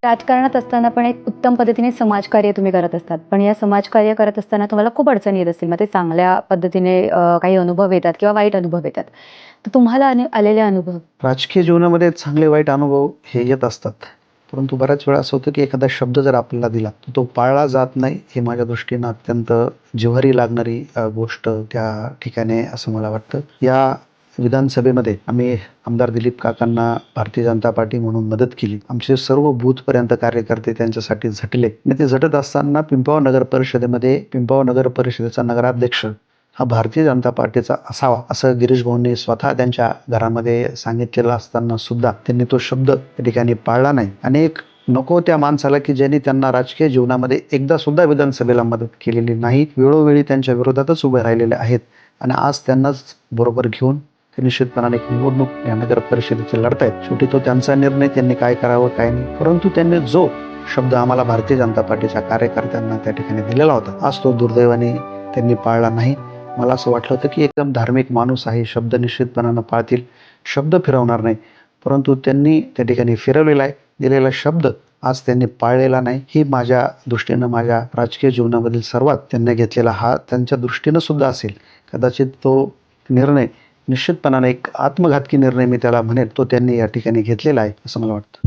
राजकारणात असताना पण एक उत्तम पद्धतीने समाजकार्य तुम्ही करत असतात. पण या समाजकार्य करत असताना तुम्हाला खूप अडचणी येत असतील. मग ते चांगल्या पद्धतीने काही अनुभव येतात किंवा वाईट अनुभव येतात. तर तुम्हाला आलेले अनुभव? राजकीय जीवनामध्ये चांगले वाईट अनुभव हे येत असतात. परंतु बऱ्याच वेळा असं होतं, की एखादा शब्द जर आपल्याला दिला, तर तो पाळला जात नाही. हे माझ्या दृष्टीनं अत्यंत जिव्हारी लागणारी गोष्ट त्या ठिकाणी आहे, असं मला वाटतं. या विधानसभेमध्ये आम्ही आमदार दिलीप काकांना भारतीय जनता पार्टी म्हणून मदत केली. आमचे सर्व बूथपर्यंत कार्यकर्ते त्यांच्यासाठी झटले आणि ते झटत असताना पिंपळगाव नगर परिषदेचा नगराध्यक्ष हा भारतीय जनता पार्टीचा असावा, असं गिरीश भाऊंनी स्वतः त्यांच्या घरामध्ये सांगितलेलं असताना सुद्धा त्यांनी तो शब्द त्या ठिकाणी पाळला नाही. आणि एक नको त्या माणसाला, की ज्यांनी त्यांना राजकीय जीवनामध्ये एकदा सुद्धा विधानसभेला मदत केलेली नाही, वेळोवेळी त्यांच्या विरोधातच उभे राहिलेले आहेत आणि आज त्यांनाच बरोबर घेऊन ते निश्चितपणाने एक निवडणूक या नगर परिषदेची लढतायत. शेवटी तो त्यांचा निर्णय, त्यांनी काय करावं काय नाही. परंतु त्यांनी जो शब्द आम्हाला भारतीय जनता पार्टीच्या कार्यकर्त्यांना त्या ठिकाणी दिलेला होता, आज तो दुर्दैवाने त्यांनी पाळला नाही. मला असं वाटलं होतं, की एकदम धार्मिक माणूस आहे, शब्द निश्चितपणानं पाळतील, शब्द फिरवणार नाही. परंतु त्यांनी त्या ठिकाणी फिरवलेला आहे. दिलेला शब्द आज त्यांनी पाळलेला नाही. ही माझ्या दृष्टीनं माझ्या राजकीय जीवनामधील सर्वात त्यांनी घेतलेला हा त्यांच्या दृष्टीनं सुद्धा असेल. कदाचित तो निर्णय निश्चितपणाने एक आत्मघातकी निर्णय मी त्याला म्हणेल, तो त्यांनी या ठिकाणी घेतलेला आहे, असं मला वाटतं.